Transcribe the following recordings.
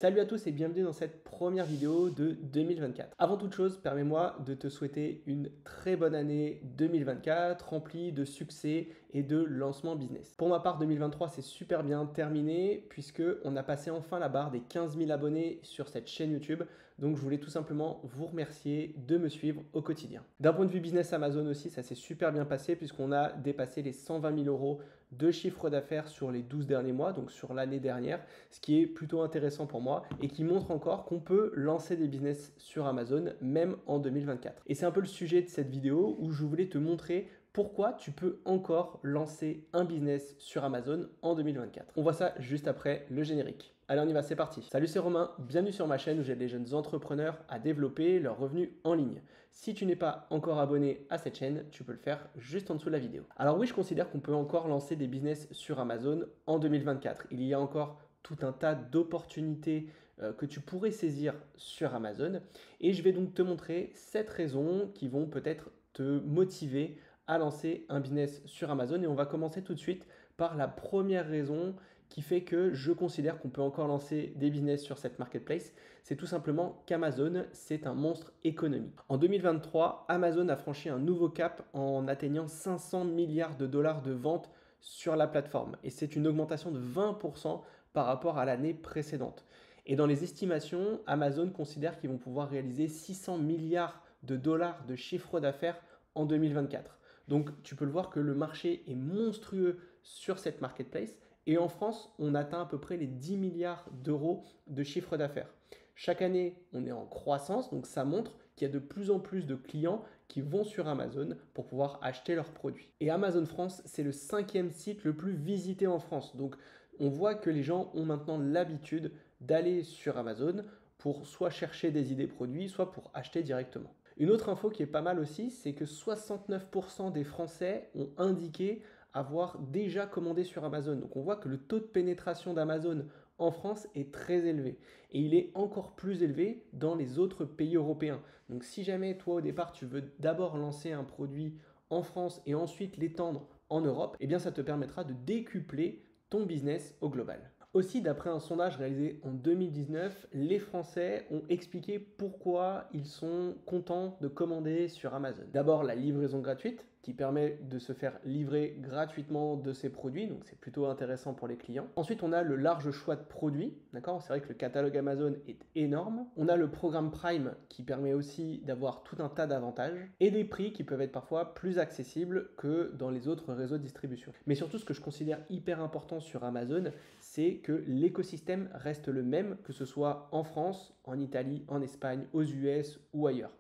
Salut à tous et bienvenue dans cette première vidéo de 2024. Avant toute chose, permets-moi de te souhaiter une très bonne année 2024, remplie de succès et de lancement business. Pour ma part, 2023 c'est super bien terminé puisque on a passé enfin la barre des 15 000 abonnés sur cette chaîne YouTube. Donc je voulais tout simplement vous remercier de me suivre au quotidien. D'un point de vue business Amazon aussi, ça s'est super bien passé puisqu'on a dépassé les 120 000 euros de chiffre d'affaires sur les 12 derniers mois, donc sur l'année dernière, ce qui est plutôt intéressant pour moi et qui montre encore qu'on peut lancer des business sur Amazon même en 2024. Et c'est un peu le sujet de cette vidéo où je voulais te montrer pourquoi tu peux encore lancer un business sur Amazon en 2024. On voit ça juste après le générique. Allez, on y va, c'est parti. Salut, c'est Romain, bienvenue sur ma chaîne où j'aide les jeunes entrepreneurs à développer leurs revenus en ligne. Si tu n'es pas encore abonné à cette chaîne, tu peux le faire juste en dessous de la vidéo. Alors oui, je considère qu'on peut encore lancer des business sur Amazon en 2024. Il y a encore tout un tas d'opportunités que tu pourrais saisir sur Amazon et je vais donc te montrer 7 raisons qui vont peut-être te motiver à lancer un business sur Amazon et on va commencer tout de suite par la première raison qui fait que je considère qu'on peut encore lancer des business sur cette marketplace, c'est tout simplement qu'Amazon, c'est un monstre économique. En 2023, Amazon a franchi un nouveau cap en atteignant 500 milliards de dollars de ventes sur la plateforme et c'est une augmentation de 20% par rapport à l'année précédente. Et dans les estimations, Amazon considère qu'ils vont pouvoir réaliser 600 milliards de dollars de chiffre d'affaires en 2024. Donc tu peux le voir que le marché est monstrueux sur cette marketplace et en France, on atteint à peu près les 10 milliards d'euros de chiffre d'affaires. Chaque année, on est en croissance, donc ça montre qu'il y a de plus en plus de clients qui vont sur Amazon pour pouvoir acheter leurs produits. Et Amazon France, c'est le 5e site le plus visité en France. Donc on voit que les gens ont maintenant l'habitude d'aller sur Amazon pour soit chercher des idées produits, soit pour acheter directement. Une autre info qui est pas mal aussi, c'est que 69% des Français ont indiqué avoir déjà commandé sur Amazon. Donc on voit que le taux de pénétration d'Amazon en France est très élevé et il est encore plus élevé dans les autres pays européens. Donc si jamais toi au départ tu veux d'abord lancer un produit en France et ensuite l'étendre en Europe, eh bien ça te permettra de décupler ton business au global. Aussi, d'après un sondage réalisé en 2019, les Français ont expliqué pourquoi ils sont contents de commander sur Amazon. D'abord, la livraison gratuite, qui permet de se faire livrer gratuitement de ses produits, donc c'est plutôt intéressant pour les clients. Ensuite, on a le large choix de produits, d'accord? C'est vrai que le catalogue Amazon est énorme. On a le programme Prime qui permet aussi d'avoir tout un tas d'avantages et des prix qui peuvent être parfois plus accessibles que dans les autres réseaux de distribution. Mais surtout, ce que je considère hyper important sur Amazon, c'est que l'écosystème reste le même, que ce soit en France, en Italie, en Espagne, aux US ou ailleurs.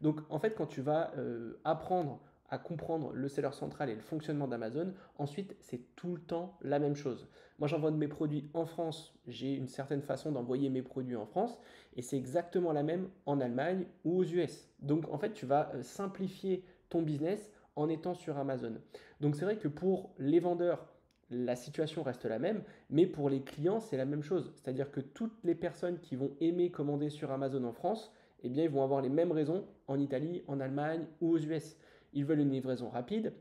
Donc en fait, quand tu vas apprendre à comprendre le seller central et le fonctionnement d'Amazon, ensuite c'est tout le temps la même chose. Moi j'envoie mes produits en France, j'ai une certaine façon d'envoyer mes produits en France et c'est exactement la même en Allemagne ou aux US. Donc en fait tu vas simplifier ton business en étant sur Amazon. Donc c'est vrai que pour les vendeurs, la situation reste la même, mais pour les clients, c'est la même chose. C'est-à-dire que toutes les personnes qui vont aimer commander sur Amazon en France, eh bien, ils vont avoir les mêmes raisons en Italie, en Allemagne ou aux US. Ils veulent une livraison rapide,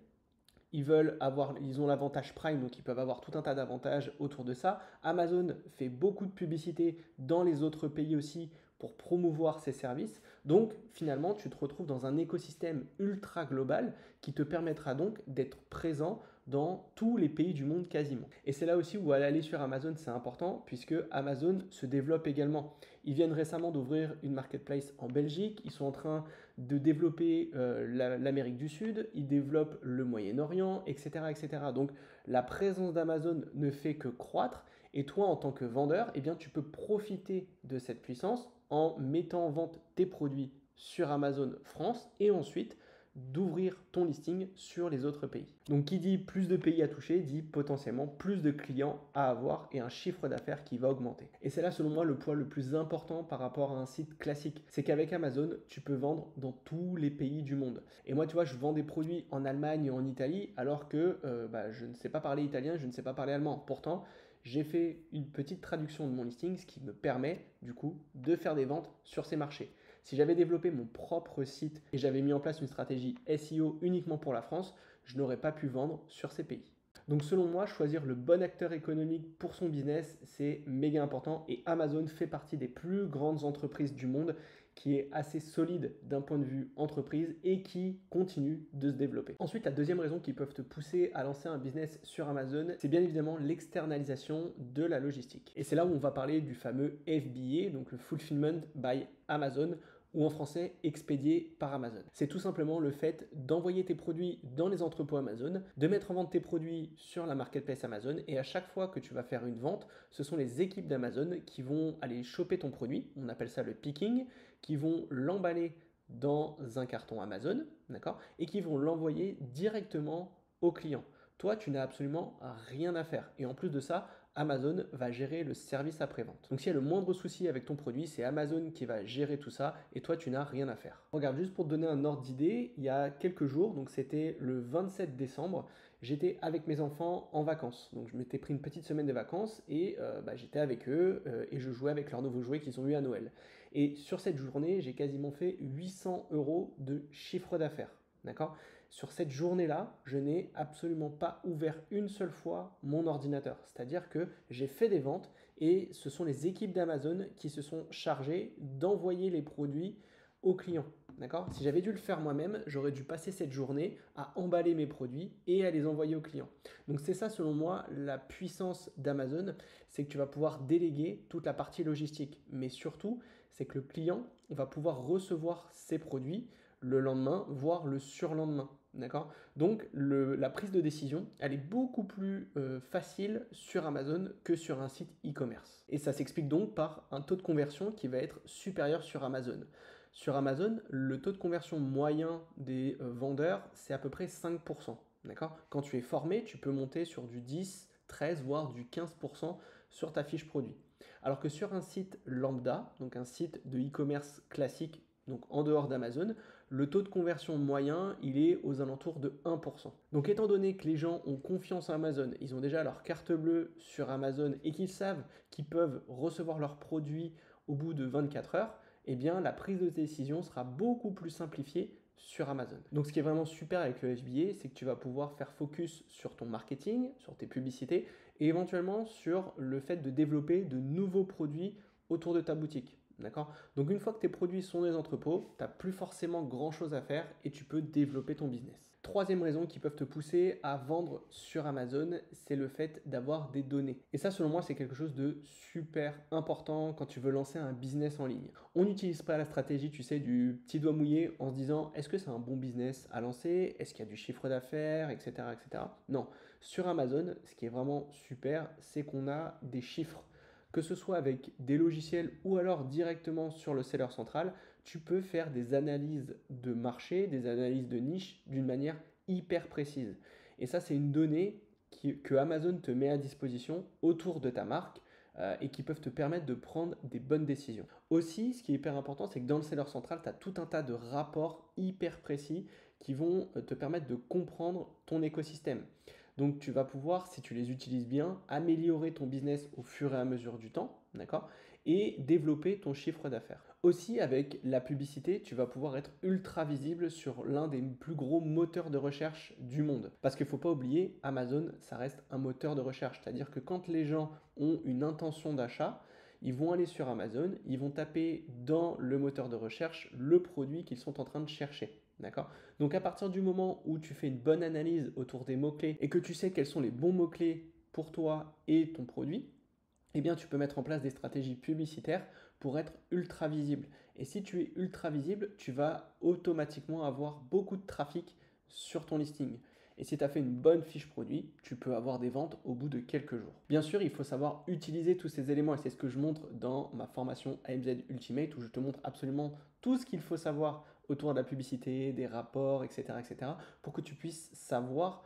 ils ont l'avantage Prime, donc ils peuvent avoir tout un tas d'avantages autour de ça. Amazon fait beaucoup de publicité dans les autres pays aussi pour promouvoir ses services. Donc finalement, tu te retrouves dans un écosystème ultra global qui te permettra donc d'être présent dans tous les pays du monde quasiment. Et c'est là aussi où aller sur Amazon, c'est important puisque Amazon se développe également. Ils viennent récemment d'ouvrir une marketplace en Belgique, ils sont en train de développer l'Amérique du Sud, ils développent le Moyen-Orient, etc., etc. Donc la présence d'Amazon ne fait que croître et toi en tant que vendeur, eh bien, tu peux profiter de cette puissance en mettant en vente tes produits sur Amazon France et ensuite d'ouvrir ton listing sur les autres pays. Donc qui dit plus de pays à toucher dit potentiellement plus de clients à avoir et un chiffre d'affaires qui va augmenter. Et c'est là selon moi le point le plus important par rapport à un site classique. C'est qu'avec Amazon, tu peux vendre dans tous les pays du monde. Et moi tu vois, je vends des produits en Allemagne et en Italie alors que je ne sais pas parler italien, je ne sais pas parler allemand. Pourtant, j'ai fait une petite traduction de mon listing, ce qui me permet du coup de faire des ventes sur ces marchés. Si j'avais développé mon propre site et j'avais mis en place une stratégie SEO uniquement pour la France, je n'aurais pas pu vendre sur ces pays. Donc selon moi, choisir le bon acteur économique pour son business, c'est méga important et Amazon fait partie des plus grandes entreprises du monde qui est assez solide d'un point de vue entreprise et qui continue de se développer. Ensuite, la deuxième raison qui peut te pousser à lancer un business sur Amazon, c'est bien évidemment l'externalisation de la logistique. Et c'est là où on va parler du fameux FBA, donc le Fulfillment by Amazon, ou en français expédié par Amazon. C'est tout simplement le fait d'envoyer tes produits dans les entrepôts Amazon, de mettre en vente tes produits sur la marketplace Amazon et à chaque fois que tu vas faire une vente, ce sont les équipes d'Amazon qui vont aller choper ton produit, on appelle ça le picking, qui vont l'emballer dans un carton Amazon, d'accord, et qui vont l'envoyer directement au client. Toi, tu n'as absolument rien à faire. Et en plus de ça, Amazon va gérer le service après-vente. Donc s'il y a le moindre souci avec ton produit, c'est Amazon qui va gérer tout ça et toi, tu n'as rien à faire. Regarde, juste pour te donner un ordre d'idée, il y a quelques jours, donc c'était le 27 décembre, j'étais avec mes enfants en vacances. Donc je m'étais pris une petite semaine de vacances et j'étais avec eux et je jouais avec leurs nouveaux jouets qu'ils ont eu à Noël. Et sur cette journée, j'ai quasiment fait 800 € de chiffre d'affaires. D'accord? Sur cette journée-là, je n'ai absolument pas ouvert une seule fois mon ordinateur. C'est-à-dire que j'ai fait des ventes et ce sont les équipes d'Amazon qui se sont chargées d'envoyer les produits aux clients. D'accord? Si j'avais dû le faire moi-même, j'aurais dû passer cette journée à emballer mes produits et à les envoyer aux clients. Donc c'est ça selon moi la puissance d'Amazon, c'est que tu vas pouvoir déléguer toute la partie logistique. Mais surtout, c'est que le client va pouvoir recevoir ses produits le lendemain, voire le surlendemain. D'accord? Donc la prise de décision, elle est beaucoup plus facile sur Amazon que sur un site e-commerce. Et ça s'explique donc par un taux de conversion qui va être supérieur sur Amazon. Sur Amazon, le taux de conversion moyen des vendeurs, c'est à peu près 5%. D'accord? Quand tu es formé, tu peux monter sur du 10, 13, voire du 15% sur ta fiche produit. Alors que sur un site lambda, donc un site de e-commerce classique, donc en dehors d'Amazon, le taux de conversion moyen, il est aux alentours de 1%. Donc étant donné que les gens ont confiance en Amazon, ils ont déjà leur carte bleue sur Amazon et qu'ils savent qu'ils peuvent recevoir leurs produits au bout de 24 heures, eh bien la prise de décision sera beaucoup plus simplifiée sur Amazon. Donc ce qui est vraiment super avec le FBA, c'est que tu vas pouvoir faire focus sur ton marketing, sur tes publicités et éventuellement sur le fait de développer de nouveaux produits autour de ta boutique. D'accord? Donc une fois que tes produits sont dans les entrepôts, tu n'as plus forcément grand chose à faire et tu peux développer ton business. Troisième raison qui peuvent te pousser à vendre sur Amazon, c'est le fait d'avoir des données. Et ça, selon moi, c'est quelque chose de super important quand tu veux lancer un business en ligne. On n'utilise pas la stratégie, tu sais, du petit doigt mouillé en se disant est-ce que c'est un bon business à lancer? Est-ce qu'il y a du chiffre d'affaires, etc., etc. Non. Sur Amazon, ce qui est vraiment super, c'est qu'on a des chiffres. Que ce soit avec des logiciels ou alors directement sur le seller central, tu peux faire des analyses de marché, des analyses de niche d'une manière hyper précise. Et ça, c'est une donnée que Amazon te met à disposition autour de ta marque et qui peuvent te permettre de prendre des bonnes décisions. Aussi, ce qui est hyper important, c'est que dans le seller central, tu as tout un tas de rapports hyper précis qui vont te permettre de comprendre ton écosystème. Donc tu vas pouvoir, si tu les utilises bien, améliorer ton business au fur et à mesure du temps, d'accord? Et développer ton chiffre d'affaires. Aussi, avec la publicité, tu vas pouvoir être ultra visible sur l'un des plus gros moteurs de recherche du monde. Parce qu'il ne faut pas oublier, Amazon, ça reste un moteur de recherche. C'est-à-dire que quand les gens ont une intention d'achat, ils vont aller sur Amazon, ils vont taper dans le moteur de recherche le produit qu'ils sont en train de chercher. D'accord? Donc à partir du moment où tu fais une bonne analyse autour des mots-clés et que tu sais quels sont les bons mots-clés pour toi et ton produit, eh bien tu peux mettre en place des stratégies publicitaires pour être ultra visible. Et si tu es ultra visible, tu vas automatiquement avoir beaucoup de trafic sur ton listing. Et si tu as fait une bonne fiche produit, tu peux avoir des ventes au bout de quelques jours. Bien sûr, il faut savoir utiliser tous ces éléments et c'est ce que je montre dans ma formation AMZ Ultimate où je te montre absolument tout ce qu'il faut savoir autour de la publicité, des rapports, etc. pour que tu puisses savoir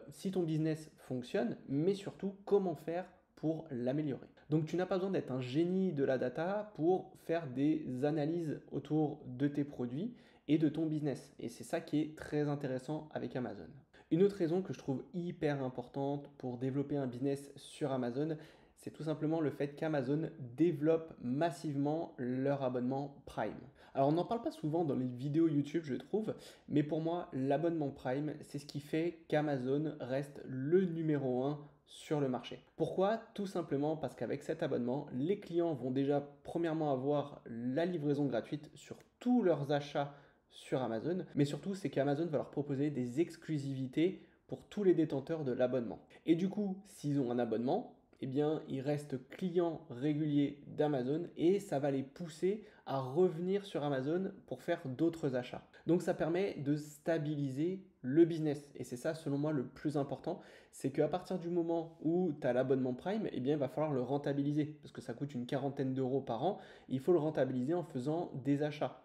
si ton business fonctionne, mais surtout comment faire pour l'améliorer. Donc tu n'as pas besoin d'être un génie de la data pour faire des analyses autour de tes produits et de ton business. Et c'est ça qui est très intéressant avec Amazon. Une autre raison que je trouve hyper importante pour développer un business sur Amazon, c'est tout simplement le fait qu'Amazon développe massivement leur abonnement Prime. Alors on n'en parle pas souvent dans les vidéos YouTube, je trouve, mais pour moi, l'abonnement Prime, c'est ce qui fait qu'Amazon reste le numéro 1 sur le marché. Pourquoi? Tout simplement parce qu'avec cet abonnement, les clients vont déjà premièrement avoir la livraison gratuite sur tous leurs achats sur Amazon, mais surtout c'est qu'Amazon va leur proposer des exclusivités pour tous les détenteurs de l'abonnement. Et du coup, s'ils ont un abonnement, eh bien, ils restent clients réguliers d'Amazon et ça va les pousser à revenir sur Amazon pour faire d'autres achats. Donc ça permet de stabiliser le business et c'est ça selon moi le plus important, c'est qu'à partir du moment où tu as l'abonnement Prime, eh bien, il va falloir le rentabiliser parce que ça coûte une quarantaine d'euros par an, il faut le rentabiliser en faisant des achats.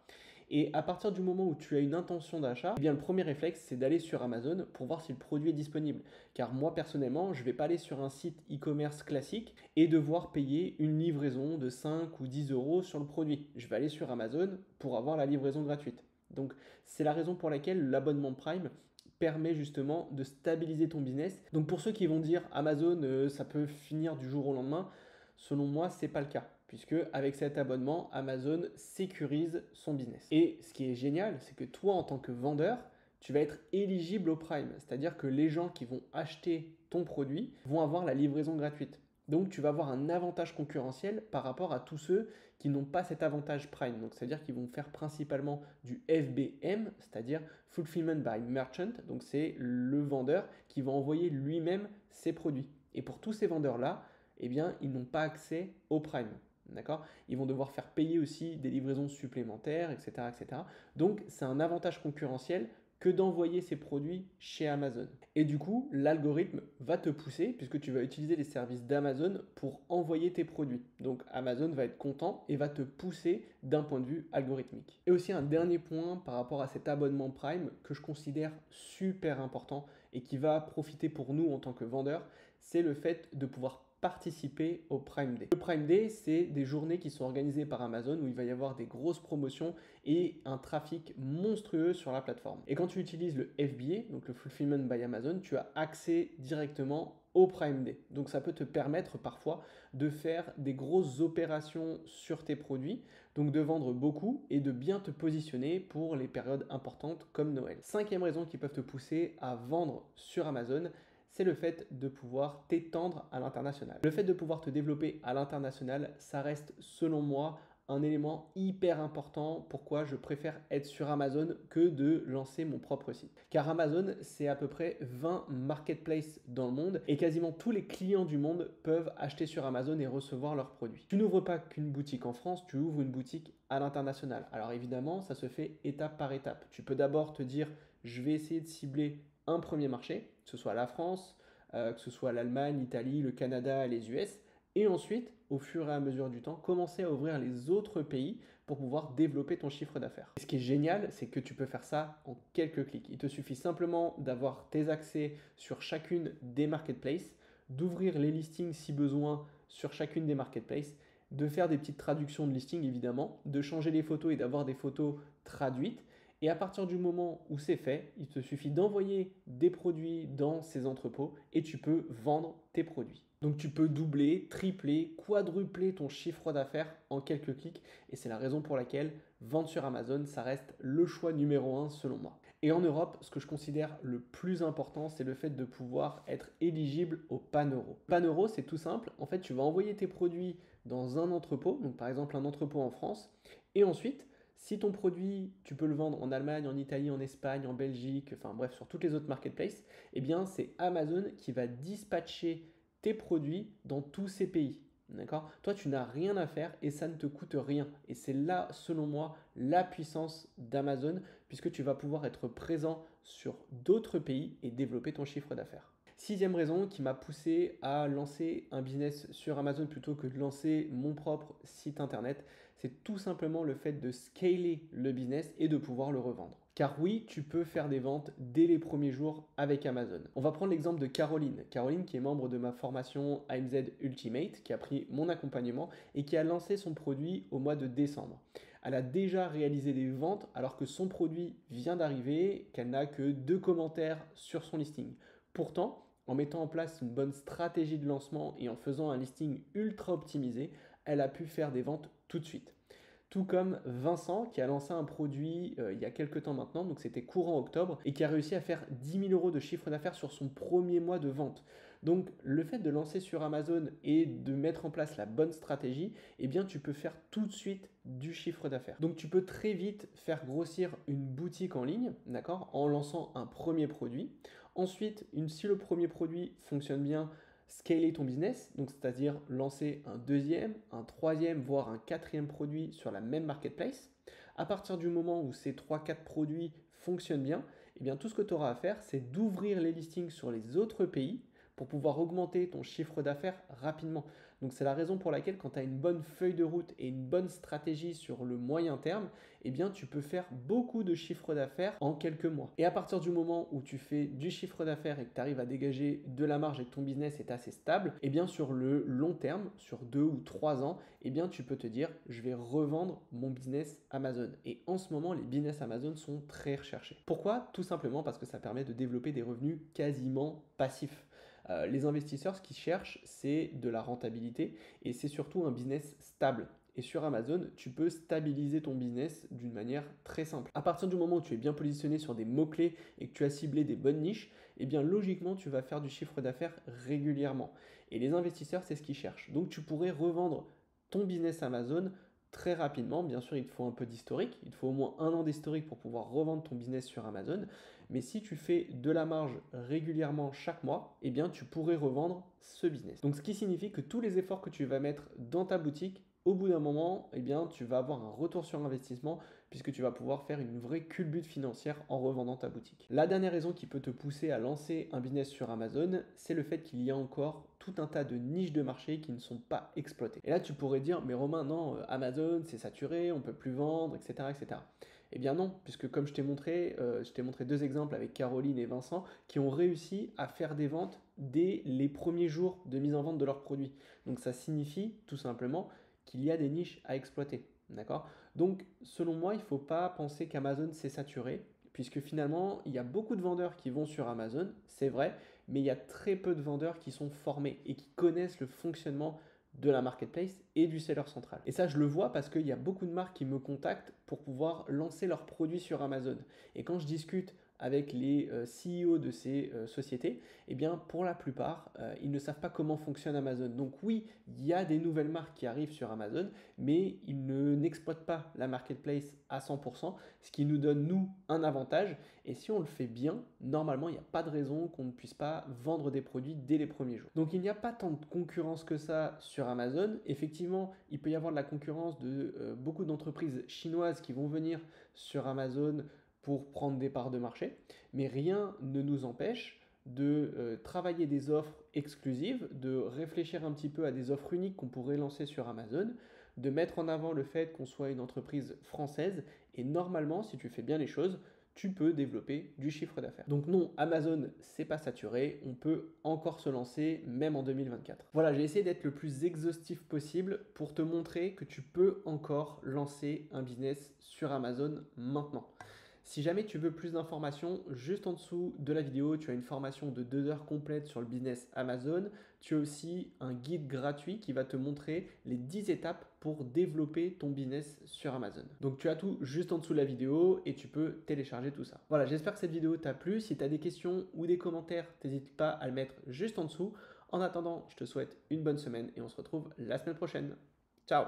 Et à partir du moment où tu as une intention d'achat, eh bien le premier réflexe, c'est d'aller sur Amazon pour voir si le produit est disponible. Car moi, personnellement, je ne vais pas aller sur un site e-commerce classique et devoir payer une livraison de 5 ou 10 euros sur le produit. Je vais aller sur Amazon pour avoir la livraison gratuite. Donc, c'est la raison pour laquelle l'abonnement Prime permet justement de stabiliser ton business. Donc, pour ceux qui vont dire Amazon, ça peut finir du jour au lendemain, selon moi, ce n'est pas le cas, puisque avec cet abonnement, Amazon sécurise son business. Et ce qui est génial, c'est que toi, en tant que vendeur, tu vas être éligible au Prime, c'est-à-dire que les gens qui vont acheter ton produit vont avoir la livraison gratuite. Donc, tu vas avoir un avantage concurrentiel par rapport à tous ceux qui n'ont pas cet avantage Prime. Donc, c'est-à-dire qu'ils vont faire principalement du FBM, c'est-à-dire Fulfillment by Merchant. Donc, c'est le vendeur qui va envoyer lui-même ses produits. Et pour tous ces vendeurs-là, eh bien, ils n'ont pas accès au Prime. D'accord? Ils vont devoir faire payer aussi des livraisons supplémentaires, etc., etc. Donc, c'est un avantage concurrentiel que d'envoyer ces produits chez Amazon. Et du coup, l'algorithme va te pousser, puisque tu vas utiliser les services d'Amazon pour envoyer tes produits. Donc, Amazon va être content et va te pousser d'un point de vue algorithmique. Et aussi un dernier point par rapport à cet abonnement Prime que je considère super important et qui va profiter pour nous en tant que vendeurs, c'est le fait de pouvoir participer au Prime Day. Le Prime Day, c'est des journées qui sont organisées par Amazon où il va y avoir des grosses promotions et un trafic monstrueux sur la plateforme. Et quand tu utilises le FBA, donc le Fulfillment by Amazon, tu as accès directement au Prime Day. Donc ça peut te permettre parfois de faire des grosses opérations sur tes produits, donc de vendre beaucoup et de bien te positionner pour les périodes importantes comme Noël. Cinquième raison qui peuvent te pousser à vendre sur Amazon, c'est le fait de pouvoir t'étendre à l'international. Le fait de pouvoir te développer à l'international, ça reste selon moi un élément hyper important. Pourquoi je préfère être sur Amazon que de lancer mon propre site. Car Amazon, c'est à peu près 20 marketplaces dans le monde et quasiment tous les clients du monde peuvent acheter sur Amazon et recevoir leurs produits. Tu n'ouvres pas qu'une boutique en France, tu ouvres une boutique à l'international. Alors évidemment, ça se fait étape par étape. Tu peux d'abord te dire, je vais essayer de cibler un premier marché, que ce soit la France, que ce soit l'Allemagne, l'Italie, le Canada, les US, et ensuite, au fur et à mesure du temps, commencer à ouvrir les autres pays pour pouvoir développer ton chiffre d'affaires. Ce qui est génial, c'est que tu peux faire ça en quelques clics. Il te suffit simplement d'avoir tes accès sur chacune des marketplaces, d'ouvrir les listings si besoin sur chacune des marketplaces, de faire des petites traductions de listings évidemment, de changer les photos et d'avoir des photos traduites. Et à partir du moment où c'est fait, il te suffit d'envoyer des produits dans ces entrepôts et tu peux vendre tes produits. Donc tu peux doubler, tripler, quadrupler ton chiffre d'affaires en quelques clics et c'est la raison pour laquelle vendre sur Amazon, ça reste le choix numéro 1 selon moi. Et en Europe, ce que je considère le plus important, c'est le fait de pouvoir être éligible au PAN euro. PAN euro, c'est tout simple. En fait, tu vas envoyer tes produits dans un entrepôt, donc par exemple un entrepôt en France, et ensuite, si ton produit, tu peux le vendre en Allemagne, en Italie, en Espagne, en Belgique, enfin bref, sur toutes les autres marketplaces, eh bien c'est Amazon qui va dispatcher tes produits dans tous ces pays. D'accord? Toi, tu n'as rien à faire et ça ne te coûte rien. Et c'est là, selon moi, la puissance d'Amazon, puisque tu vas pouvoir être présent sur d'autres pays et développer ton chiffre d'affaires. Sixième raison qui m'a poussé à lancer un business sur Amazon plutôt que de lancer mon propre site internet, c'est tout simplement le fait de scaler le business et de pouvoir le revendre. Car oui, tu peux faire des ventes dès les premiers jours avec Amazon. On va prendre l'exemple de Caroline. Caroline qui est membre de ma formation AMZ Ultimate, qui a pris mon accompagnement et qui a lancé son produit au mois de décembre. Elle a déjà réalisé des ventes alors que son produit vient d'arriver, qu'elle n'a que 2 commentaires sur son listing. Pourtant, en mettant en place une bonne stratégie de lancement et en faisant un listing ultra optimisé, elle a pu faire des ventes tout de suite. Tout comme Vincent qui a lancé un produit il y a quelques temps maintenant, donc c'était courant octobre, et qui a réussi à faire 10 000 euros de chiffre d'affaires sur son premier mois de vente. Donc le fait de lancer sur Amazon et de mettre en place la bonne stratégie, eh bien tu peux faire tout de suite du chiffre d'affaires. Donc tu peux très vite faire grossir une boutique en ligne, d'accord, en lançant un premier produit. Ensuite, si le premier produit fonctionne bien, scaler ton business, donc c'est-à-dire lancer un deuxième, un troisième, voire un quatrième produit sur la même marketplace. À partir du moment où ces 3-4 produits fonctionnent bien, eh bien tout ce que tu auras à faire, c'est d'ouvrir les listings sur les autres pays pour pouvoir augmenter ton chiffre d'affaires rapidement. Donc c'est la raison pour laquelle quand tu as une bonne feuille de route et une bonne stratégie sur le moyen terme, eh bien tu peux faire beaucoup de chiffre d'affaires en quelques mois. Et à partir du moment où tu fais du chiffre d'affaires et que tu arrives à dégager de la marge et que ton business est assez stable, eh bien sur le long terme, sur 2 ou 3 ans, eh bien tu peux te dire je vais revendre mon business Amazon. Et en ce moment, les business Amazon sont très recherchés. Pourquoi? Tout simplement parce que ça permet de développer des revenus quasiment passifs. Les investisseurs, ce qu'ils cherchent, c'est de la rentabilité et c'est surtout un business stable. Et sur Amazon, tu peux stabiliser ton business d'une manière très simple. À partir du moment où tu es bien positionné sur des mots-clés et que tu as ciblé des bonnes niches, eh bien logiquement, tu vas faire du chiffre d'affaires régulièrement. Et les investisseurs, c'est ce qu'ils cherchent. Donc tu pourrais revendre ton business Amazon très rapidement. Bien sûr, il te faut un peu d'historique. Il te faut au moins 1 an d'historique pour pouvoir revendre ton business sur Amazon. Mais si tu fais de la marge régulièrement chaque mois, eh bien, tu pourrais revendre ce business. Donc, ce qui signifie que tous les efforts que tu vas mettre dans ta boutique, au bout d'un moment, eh bien, tu vas avoir un retour sur investissement puisque tu vas pouvoir faire une vraie culbute financière en revendant ta boutique. La dernière raison qui peut te pousser à lancer un business sur Amazon, c'est le fait qu'il y a encore tout un tas de niches de marché qui ne sont pas exploitées. Et là, tu pourrais dire, mais Romain, non, Amazon, c'est saturé, on ne peut plus vendre, etc., etc. Eh bien non, puisque comme je t'ai montré 2 exemples avec Caroline et Vincent qui ont réussi à faire des ventes dès les premiers jours de mise en vente de leurs produits. Donc ça signifie tout simplement qu'il y a des niches à exploiter. D'accord? Donc, selon moi, il ne faut pas penser qu'Amazon s'est saturé, puisque finalement, il y a beaucoup de vendeurs qui vont sur Amazon, c'est vrai, mais il y a très peu de vendeurs qui sont formés et qui connaissent le fonctionnement de la marketplace et du seller central. Et ça, je le vois parce qu'il y a beaucoup de marques qui me contactent pour pouvoir lancer leurs produits sur Amazon. Et quand je discute avec les CEO de ces sociétés, eh bien pour la plupart, ils ne savent pas comment fonctionne Amazon. Donc oui, il y a des nouvelles marques qui arrivent sur Amazon, mais ils n'exploitent pas la marketplace à 100%, ce qui nous donne, nous, un avantage. Et si on le fait bien, normalement, il n'y a pas de raison qu'on ne puisse pas vendre des produits dès les premiers jours. Donc il n'y a pas tant de concurrence que ça sur Amazon. Effectivement, il peut y avoir de la concurrence de beaucoup d'entreprises chinoises qui vont venir sur Amazon pour prendre des parts de marché, mais rien ne nous empêche de travailler des offres exclusives, de réfléchir un petit peu à des offres uniques qu'on pourrait lancer sur Amazon, de mettre en avant le fait qu'on soit une entreprise française, et normalement, si tu fais bien les choses, tu peux développer du chiffre d'affaires. Donc non, Amazon, c'est pas saturé, on peut encore se lancer, même en 2024. Voilà, j'ai essayé d'être le plus exhaustif possible pour te montrer que tu peux encore lancer un business sur Amazon maintenant. Si jamais tu veux plus d'informations, juste en dessous de la vidéo, tu as une formation de 2 heures complète sur le business Amazon. Tu as aussi un guide gratuit qui va te montrer les 10 étapes pour développer ton business sur Amazon. Donc tu as tout juste en dessous de la vidéo et tu peux télécharger tout ça. Voilà, j'espère que cette vidéo t'a plu. Si tu as des questions ou des commentaires, n'hésite pas à le mettre juste en dessous. En attendant, je te souhaite une bonne semaine et on se retrouve la semaine prochaine. Ciao!